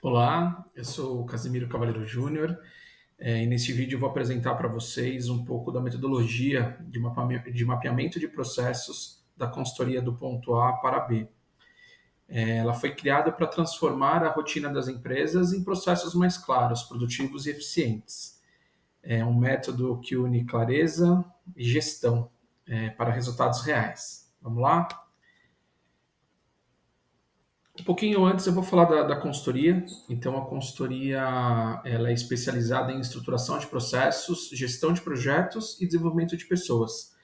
Olá, eu sou o Casimiro Cavaleiro Júnior, e nesse vídeo eu vou apresentar para vocês um pouco da metodologia de mapeamento de processos da consultoria do ponto A para B. Ela foi criada para transformar a rotina das empresas em processos mais claros, produtivos e eficientes. É um método que une clareza e gestão para resultados reais. Vamos lá? Um pouquinho antes eu vou falar da consultoria. Então, a consultoria ela é especializada em estruturação de processos, gestão de projetos e desenvolvimento de pessoas.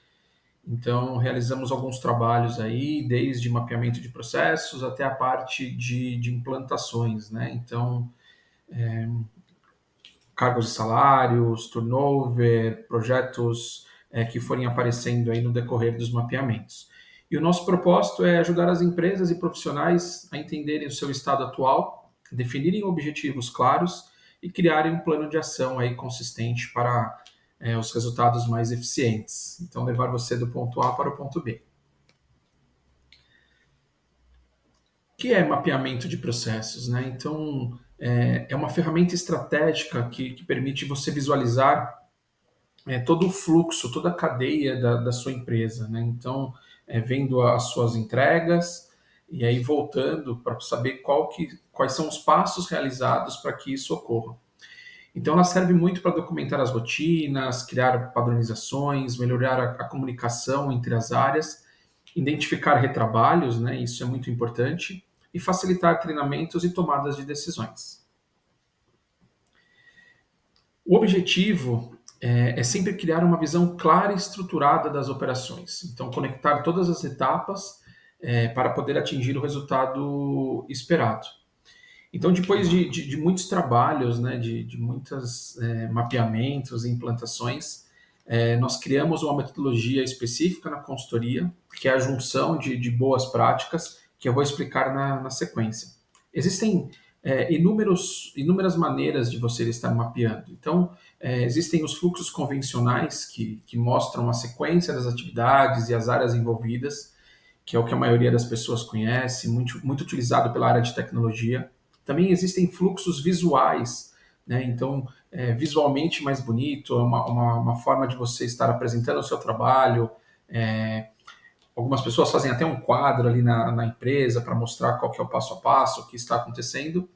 Então, realizamos alguns trabalhos aí, desde mapeamento de processos até a parte de implantações, né? Então, cargos e salários, turnover, projetos que forem aparecendo aí no decorrer dos mapeamentos. E o nosso propósito é ajudar as empresas e profissionais a entenderem o seu estado atual, definirem objetivos claros e criarem um plano de ação aí consistente para os resultados mais eficientes. Então, levar você do ponto A para o ponto B. Que é mapeamento de processos, né? Então, é uma ferramenta estratégica que permite você visualizar todo o fluxo, toda a cadeia da sua empresa, né? Então, vendo as suas entregas e aí voltando para saber quais são os passos realizados para que isso ocorra. Então, ela serve muito para documentar as rotinas, criar padronizações, melhorar a comunicação entre as áreas, identificar retrabalhos, né? Isso é muito importante, e facilitar treinamentos e tomadas de decisões. O objetivo é sempre criar uma visão clara e estruturada das operações. Então, conectar todas as etapas para poder atingir o resultado esperado. Então, depois de muitos trabalhos, né, de muitos mapeamentos e implantações, nós criamos uma metodologia específica na consultoria, que é a junção de boas práticas, que eu vou explicar na sequência. Existem inúmeras maneiras de você estar mapeando. Então, existem os fluxos convencionais que mostram a sequência das atividades e as áreas envolvidas, que é o que a maioria das pessoas conhece, muito utilizado pela área de tecnologia. Também existem fluxos visuais, né? Então, visualmente mais bonito, é uma forma de você estar apresentando o seu trabalho. É, Algumas pessoas fazem até um quadro ali na empresa para mostrar qual que é o passo a passo, o que está acontecendo.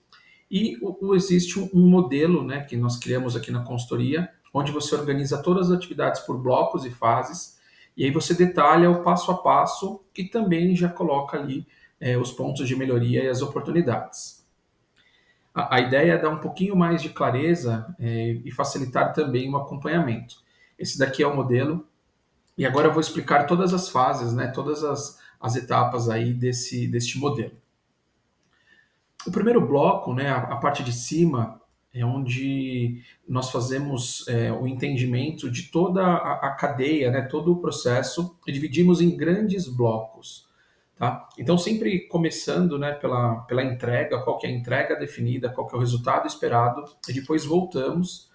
E existe um modelo, né, que nós criamos aqui na consultoria, onde você organiza todas as atividades por blocos e fases, e aí você detalha o passo a passo e também já coloca ali os pontos de melhoria e as oportunidades. A ideia é dar um pouquinho mais de clareza e facilitar também o acompanhamento. Esse daqui é o modelo, e agora eu vou explicar todas as fases, né, todas as etapas aí deste modelo. O primeiro bloco, né, a parte de cima, é onde nós fazemos o entendimento de toda a cadeia, né, todo o processo, e dividimos em grandes blocos. Tá? Então, sempre começando, né, pela entrega, qual que é a entrega definida, qual que é o resultado esperado, e depois voltamos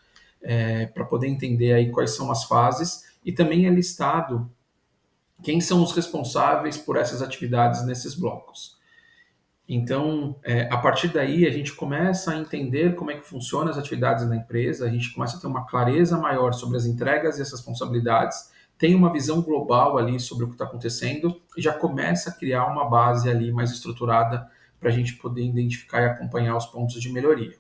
para poder entender aí quais são as fases, e também é listado quem são os responsáveis por essas atividades nesses blocos. Então, a partir daí, a gente começa a entender como é que funcionam as atividades da empresa, a gente começa a ter uma clareza maior sobre as entregas e as responsabilidades, tem uma visão global ali sobre o que está acontecendo e já começa a criar uma base ali mais estruturada para a gente poder identificar e acompanhar os pontos de melhoria.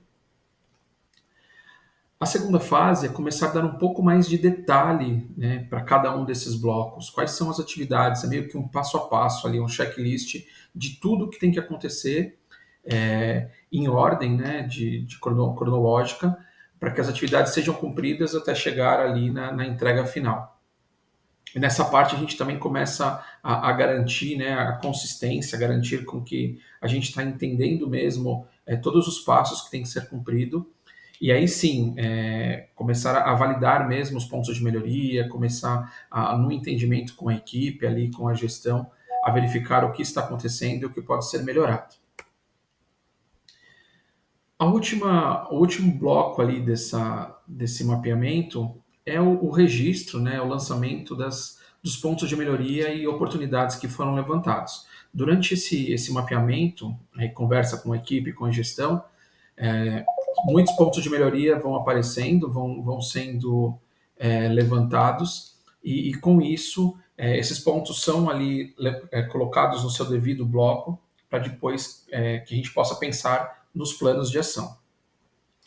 A segunda fase é começar a dar um pouco mais de detalhe, né, para cada um desses blocos. Quais são as atividades? É meio que um passo a passo ali, um checklist de tudo que tem que acontecer em ordem, né, de cronológica, para que as atividades sejam cumpridas até chegar ali na entrega final. E nessa parte a gente também começa a garantir, né, a consistência, garantir com que a gente está entendendo mesmo todos os passos que tem que ser cumprido e aí sim, começar a validar mesmo os pontos de melhoria, começar no entendimento com a equipe ali, com a gestão, a verificar o que está acontecendo e o que pode ser melhorado. O último bloco ali desse mapeamento é o registro, né, o lançamento dos pontos de melhoria e oportunidades que foram levantados. Durante esse mapeamento, conversa com a equipe, com a gestão, Muitos pontos de melhoria vão aparecendo, vão sendo levantados, e com isso, esses pontos são ali colocados no seu devido bloco, para depois que a gente possa pensar nos planos de ação.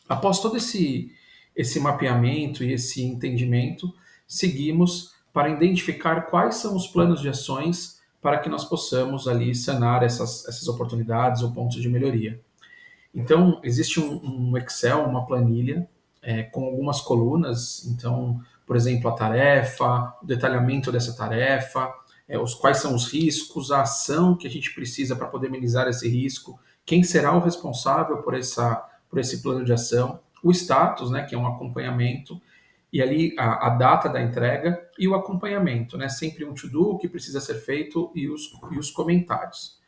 Após todo esse mapeamento e esse entendimento, seguimos para identificar quais são os planos de ações para que nós possamos ali sanar essas oportunidades ou pontos de melhoria. Então, existe um Excel, uma planilha, com algumas colunas. Então, por exemplo, a tarefa, o detalhamento dessa tarefa, quais são os riscos, a ação que a gente precisa para poder minimizar esse risco, quem será o responsável por esse plano de ação, o status, né, que é um acompanhamento, e ali a data da entrega e o acompanhamento, né, sempre um to-do que precisa ser feito e os comentários.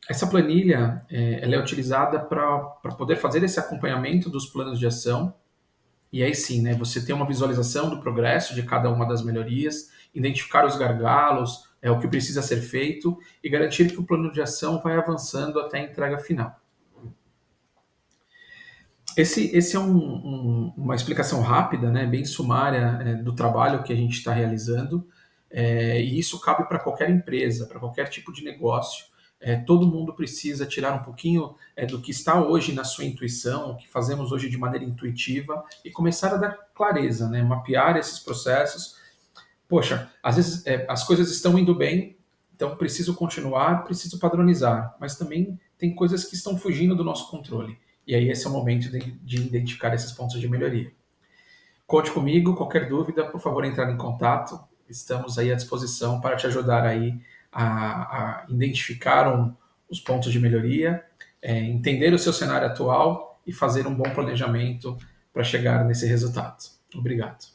Essa planilha ela é utilizada para poder fazer esse acompanhamento dos planos de ação, e aí sim, né, você tem uma visualização do progresso de cada uma das melhorias, identificar os gargalos, o que precisa ser feito e garantir que o plano de ação vai avançando até a entrega final. Esse é uma explicação rápida, né, bem sumária do trabalho que a gente está realizando, e isso cabe para qualquer empresa, para qualquer tipo de negócio. Todo mundo precisa tirar um pouquinho do que está hoje na sua intuição, o que fazemos hoje de maneira intuitiva, e começar a dar clareza, né, mapear esses processos. Poxa, às vezes as coisas estão indo bem, então preciso continuar, preciso padronizar, mas também tem coisas que estão fugindo do nosso controle. E aí esse é o momento de identificar esses pontos de melhoria. Conte comigo, qualquer dúvida, por favor, entrar em contato. Estamos aí à disposição para te ajudar aí a identificar os pontos de melhoria, entender o seu cenário atual e fazer um bom planejamento para chegar nesse resultado. Obrigado.